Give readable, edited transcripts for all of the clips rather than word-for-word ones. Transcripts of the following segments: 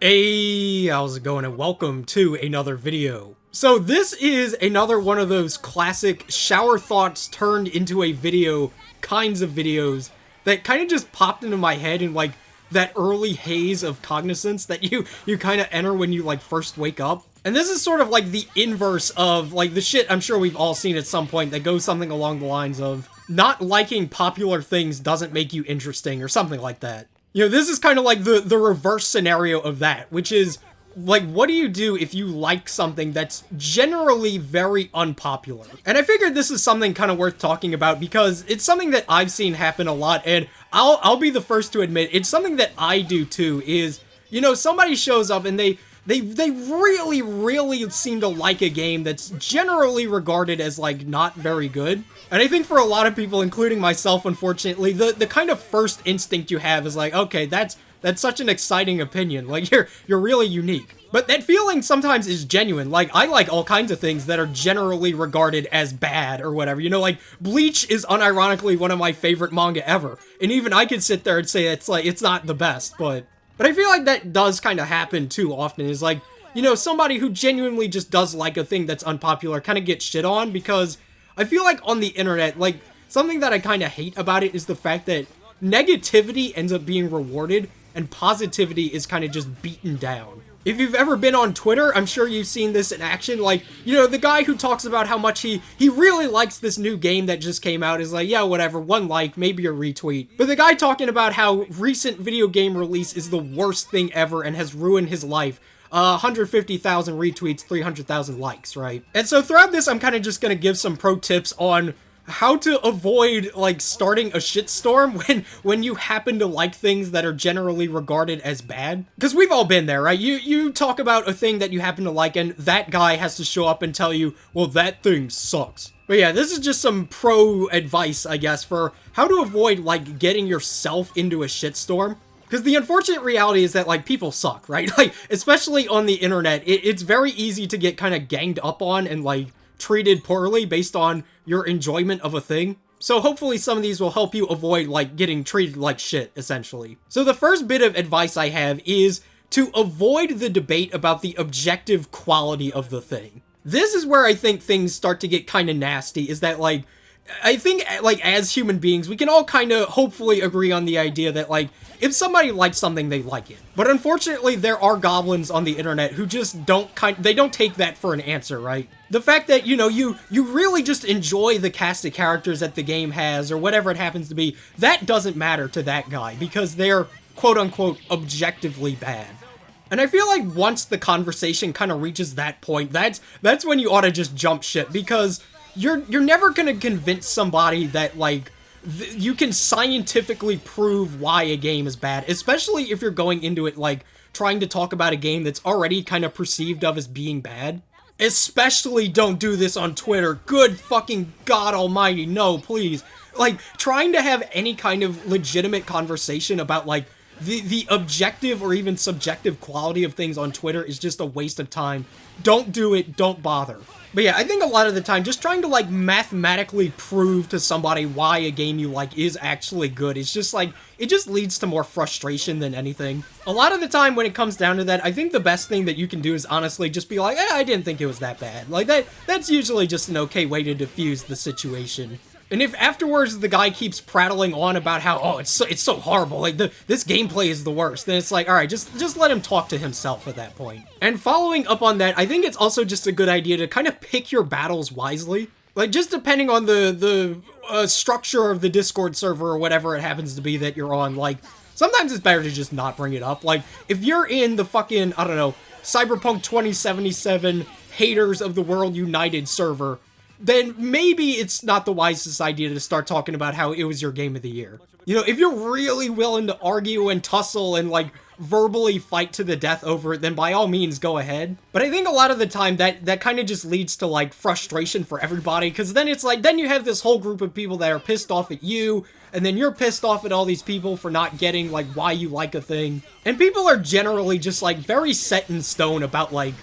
Hey, how's it going, and welcome to another video. So this is another one of those classic shower thoughts turned into a video kinds of videos that kind of just popped into my head in like that early haze of cognizance that you kind of enter when you like first wake up. And this is sort of like the inverse of like the shit I'm sure we've all seen at some point that goes something along the lines of not liking popular things doesn't make you interesting or something like that. You know, this is kind of like the reverse scenario of that, which is, like, what do you do if you like something that's generally very unpopular? And I figured this is something kind of worth talking about because it's something that I've seen happen a lot, and I'll be the first to admit, it's something that I do too, is, you know, somebody shows up and they really seem to like a game that's generally regarded as, like, not very good. And I think for a lot of people, including myself, unfortunately, the kind of first instinct you have is like, okay, that's such an exciting opinion. Like, you're really unique. But that feeling sometimes is genuine. Like, I like all kinds of things that are generally regarded as bad or whatever. You know, like, Bleach is unironically one of my favorite manga ever. And even I could sit there and say it's like, it's not the best, but I feel like that does kind of happen too often, is like, you know, somebody who genuinely just does like a thing that's unpopular kind of gets shit on, because I feel like on the internet, like, something that I kind of hate about it is the fact that negativity ends up being rewarded and positivity is kind of just beaten down. If you've ever been on Twitter, I'm sure you've seen this in action. Like, you know, the guy who talks about how much he really likes this new game that just came out is like, yeah, whatever, one like, maybe a retweet. But the guy talking about how recent video game release is the worst thing ever and has ruined his life. 150,000 retweets, 300,000 likes, right? And so throughout this, I'm kind of just gonna give some pro tips on how to avoid, like, starting a shitstorm when you happen to like things that are generally regarded as bad. Because we've all been there, right? You talk about a thing that you happen to like, and that guy has to show up and tell you, well, that thing sucks. But yeah, this is just some pro advice, I guess, for how to avoid, like, getting yourself into a shitstorm. Because the unfortunate reality is that, like, people suck, right? Like, especially on the internet, it's very easy to get kind of ganged up on and, like, treated poorly based on your enjoyment of a thing. So hopefully some of these will help you avoid, like, getting treated like shit, essentially. So the first bit of advice I have is to avoid the debate about the objective quality of the thing. This is where I think things start to get kind of nasty, is that, like, I think, like, as human beings, we can all kind of hopefully agree on the idea that, like, if somebody likes something, they like it. But unfortunately, there are goblins on the internet who just don't take that for an answer, right? The fact that, you know, you really just enjoy the cast of characters that the game has, or whatever it happens to be, that doesn't matter to that guy, because they're, quote-unquote, objectively bad. And I feel like once the conversation kind of reaches that point, that's when you ought to just jump ship, because you're never gonna convince somebody that, like, you can scientifically prove why a game is bad, especially if you're going into it, like, trying to talk about a game that's already kind of perceived of as being bad. Especially don't do this on Twitter. Good fucking God almighty, no, please. Like, trying to have any kind of legitimate conversation about, like, the objective or even subjective quality of things on Twitter is just a waste of time. Don't do it, don't bother. But yeah, I think a lot of the time, just trying to, like, mathematically prove to somebody why a game you like is actually good, it's just, like, it just leads to more frustration than anything. A lot of the time, when it comes down to that, I think the best thing that you can do is honestly just be like, I didn't think it was that bad. Like, that's usually just an okay way to diffuse the situation. And if afterwards the guy keeps prattling on about how, oh, it's so horrible, like, this gameplay is the worst, then it's like, alright, just let him talk to himself at that point. And following up on that, I think it's also just a good idea to kind of pick your battles wisely. Like, just depending on the structure of the Discord server or whatever it happens to be that you're on, like, sometimes it's better to just not bring it up. Like, if you're in the fucking, I don't know, Cyberpunk 2077 Haters of the World United server, then maybe it's not the wisest idea to start talking about how it was your game of the year. You know, if you're really willing to argue and tussle and, like, verbally fight to the death over it, then by all means, go ahead. But I think a lot of the time that kind of just leads to, like, frustration for everybody, because then it's like, then you have this whole group of people that are pissed off at you, and then you're pissed off at all these people for not getting, like, why you like a thing. And people are generally just, like, very set in stone about, like,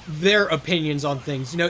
their opinions on things. You know,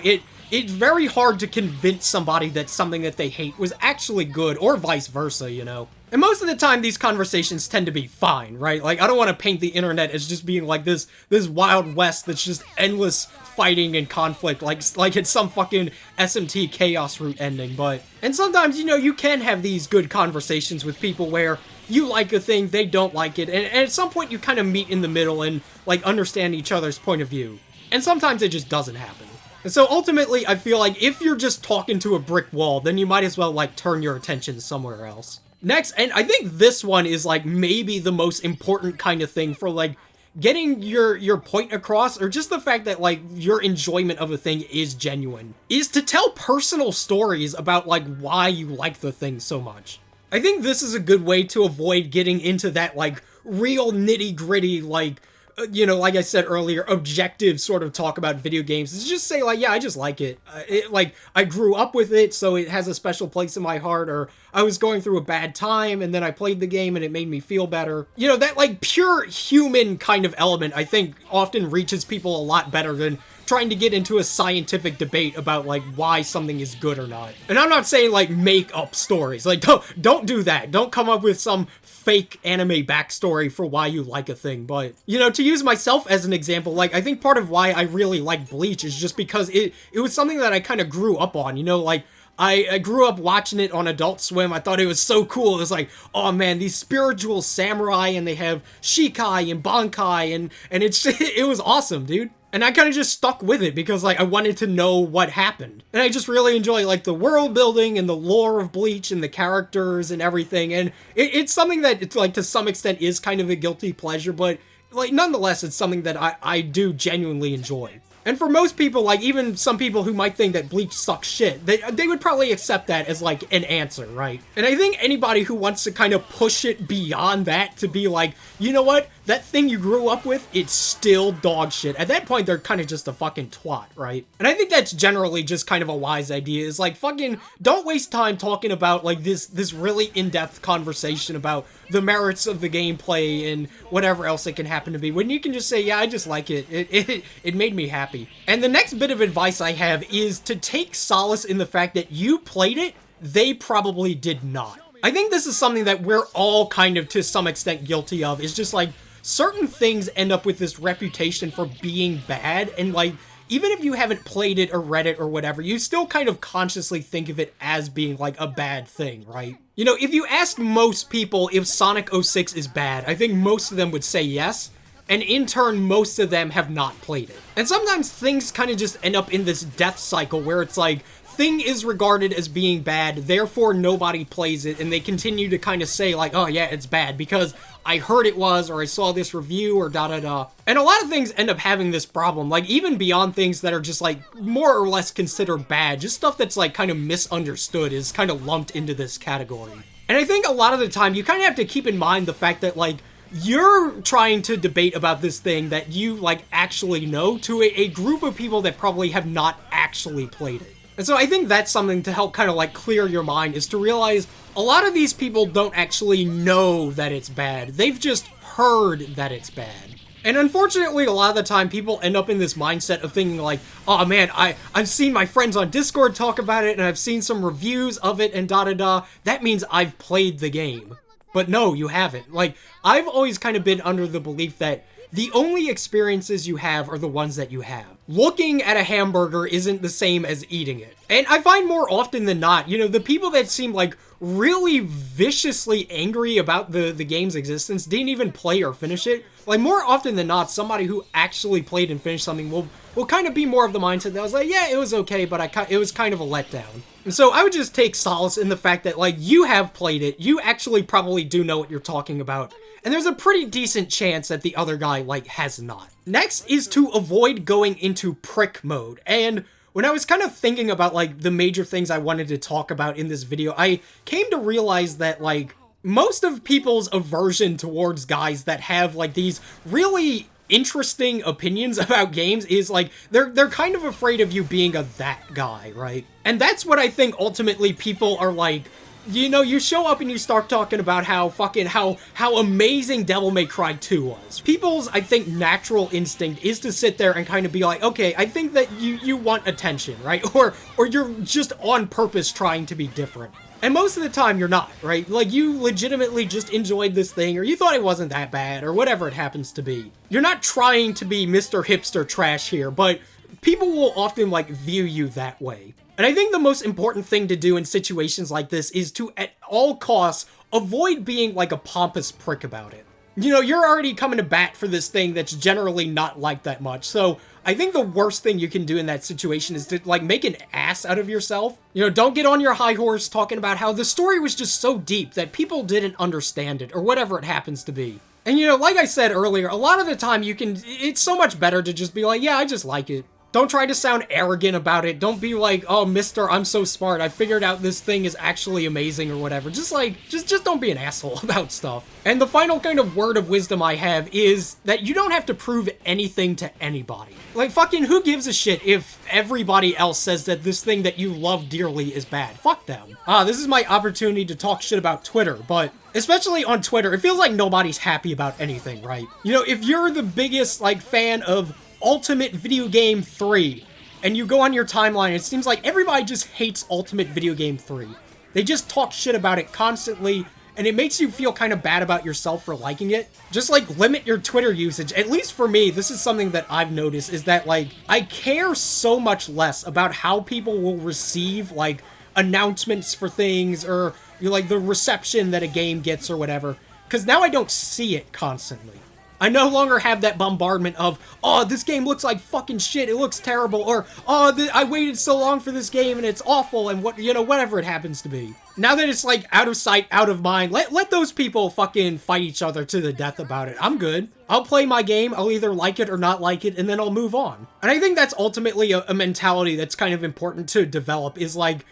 it's very hard to convince somebody that something that they hate was actually good, or vice versa, you know? And most of the time, these conversations tend to be fine, right? Like, I don't want to paint the internet as just being like this Wild West that's just endless fighting and conflict, like it's some fucking SMT chaos route ending, but... And sometimes, you know, you can have these good conversations with people where you like a thing, they don't like it, and at some point you kind of meet in the middle and, like, understand each other's point of view. And sometimes it just doesn't happen. And so ultimately, I feel like if you're just talking to a brick wall, then you might as well, like, turn your attention somewhere else. Next, and I think this one is, like, maybe the most important kind of thing for, like, getting your point across, or just the fact that, like, your enjoyment of a thing is genuine, is to tell personal stories about, like, why you like the thing so much. I think this is a good way to avoid getting into that, like, real nitty-gritty, like, you know, like I said earlier, objective sort of talk about video games. Is just say, like, yeah, I just like it. Like, I grew up with it, so it has a special place in my heart, or I was going through a bad time, and then I played the game, and it made me feel better. You know, that, like, pure human kind of element, I think, often reaches people a lot better than trying to get into a scientific debate about, like, why something is good or not. And I'm not saying, like, make up stories. Like, don't do that. Don't come up with some fake anime backstory for why you like a thing. But, you know, to use myself as an example, like, I think part of why I really like Bleach is just because it was something that I kind of grew up on, you know, like, I grew up watching it on Adult Swim. I thought it was so cool. It was like, oh man, these spiritual samurai, and they have Shikai and Bankai, and it was awesome, dude. And I kind of just stuck with it because, like, I wanted to know what happened. And I just really enjoy, like, the world building and the lore of Bleach and the characters and everything. And it's something that, it's, like, to some extent is kind of a guilty pleasure, but, like, nonetheless, it's something that I do genuinely enjoy. And for most people, like, even some people who might think that Bleach sucks shit, they would probably accept that as, like, an answer, right? And I think anybody who wants to kind of push it beyond that to be like, you know what? That thing you grew up with, it's still dog shit. At that point, they're kind of just a fucking twat, right? And I think that's generally just kind of a wise idea, is like, fucking don't waste time talking about, like, this really in-depth conversation about the merits of the gameplay and whatever else it can happen to be, when you can just say, yeah, I just like it. It made me happy. And the next bit of advice I have is to take solace in the fact that you played it, they probably did not. I think this is something that we're all kind of, to some extent, guilty of, is just like, certain things end up with this reputation for being bad, and like, even if you haven't played it or read it or whatever, you still kind of consciously think of it as being like a bad thing, right? You know, if you asked most people if Sonic 06 is bad, I think most of them would say yes. And in turn, most of them have not played it. And sometimes things kind of just end up in this death cycle where it's like, thing is regarded as being bad, therefore nobody plays it, and they continue to kind of say like, oh yeah, it's bad because I heard it was, or I saw this review, or da-da-da. And a lot of things end up having this problem, like even beyond things that are just like more or less considered bad, just stuff that's like kind of misunderstood is kind of lumped into this category. And I think a lot of the time you kind of have to keep in mind the fact that like, you're trying to debate about this thing that you, like, actually know to a group of people that probably have not actually played it. And so I think that's something to help kind of, like, clear your mind, is to realize a lot of these people don't actually know that it's bad. They've just heard that it's bad. And unfortunately, a lot of the time, people end up in this mindset of thinking like, oh man, I've seen my friends on Discord talk about it, and I've seen some reviews of it, and da-da-da. That means I've played the game. But no, you haven't. Like, I've always kind of been under the belief that the only experiences you have are the ones that you have. Looking at a hamburger isn't the same as eating it. And I find more often than not, you know, the people that seem like really viciously angry about the game's existence didn't even play or finish it. Like, more often than not, somebody who actually played and finished something will kind of be more of the mindset that was like, yeah, it was okay, but it was kind of a letdown. And so I would just take solace in the fact that, like, you have played it, you actually probably do know what you're talking about, and there's a pretty decent chance that the other guy, like, has not. Next is to avoid going into prick mode, and when I was kind of thinking about, like, the major things I wanted to talk about in this video, I came to realize that, like, most of people's aversion towards guys that have, like, these really interesting opinions about games is like, they're kind of afraid of you being that guy, right? And that's what I think ultimately people are like, you know, you show up and you start talking about how amazing Devil May Cry 2 was. People's, I think, natural instinct is to sit there and kind of be like, okay, I think that you want attention, right? Or you're just on purpose trying to be different. And most of the time you're not, right? Like, you legitimately just enjoyed this thing, or you thought it wasn't that bad, or whatever it happens to be. You're not trying to be Mr. Hipster Trash here, but people will often, like, view you that way. And I think the most important thing to do in situations like this is to, at all costs, avoid being, like, a pompous prick about it. You know, you're already coming to bat for this thing that's generally not liked that much, so I think the worst thing you can do in that situation is to, like, make an ass out of yourself. You know, don't get on your high horse talking about how the story was just so deep that people didn't understand it, or whatever it happens to be. And, you know, like I said earlier, a lot of the time it's so much better to just be like, yeah, I just like it. Don't try to sound arrogant about it. Don't be like, oh, mister, I'm so smart. I figured out this thing is actually amazing or whatever. Just don't be an asshole about stuff. And the final kind of word of wisdom I have is that you don't have to prove anything to anybody. Like, fucking who gives a shit if everybody else says that this thing that you love dearly is bad? Fuck them. This is my opportunity to talk shit about Twitter, but especially on Twitter, it feels like nobody's happy about anything, right? You know, if you're the biggest, like, fan of Ultimate Video Game 3, and you go on your timeline, it seems like everybody just hates Ultimate Video Game 3. They just talk shit about it constantly, and it makes you feel kind of bad about yourself for liking it. Just, like, limit your Twitter usage. At least for me, this is something that I've noticed, is that, like, I care so much less about how people will receive, like, announcements for things, or, you know, like, the reception that a game gets or whatever, because now I don't see it constantly. I no longer have that bombardment of, oh, this game looks like fucking shit, it looks terrible, or, oh, I waited so long for this game and it's awful, and what, you know, whatever it happens to be. Now that it's, like, out of sight, out of mind, let those people fucking fight each other to the death about it. I'm good. I'll play my game, I'll either like it or not like it, and then I'll move on. And I think that's ultimately a mentality that's kind of important to develop, is, like,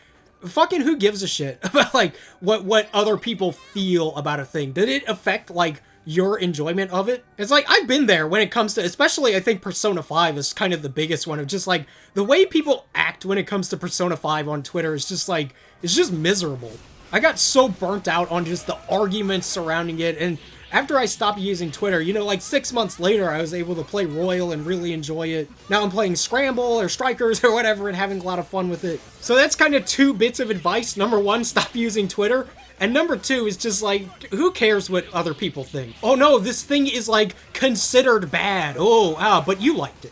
fucking who gives a shit about, like, what other people feel about a thing? Did it affect, like, your enjoyment of it? It's like, I've been there when it comes to, especially I think Persona 5 is kind of the biggest one of just like, the way people act when it comes to Persona 5 on Twitter is just like, it's just miserable. I got so burnt out on just the arguments surrounding it, and after I stopped using Twitter, you know, like 6 months later, I was able to play Royal and really enjoy it. Now I'm playing Scramble or Strikers or whatever and having a lot of fun with it. So that's kind of 2 bits of advice. Number 1, stop using Twitter. And number 2 is just like, who cares what other people think? Oh no, this thing is like considered bad. Oh, but you liked it.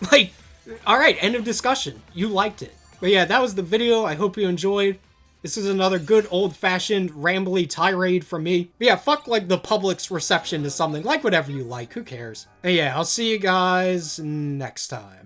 Like, alright, end of discussion. You liked it. But yeah, that was the video. I hope you enjoyed. This is another good old-fashioned rambly tirade from me. But yeah, fuck like the public's reception to something. Like whatever you like, who cares? And yeah, I'll see you guys next time.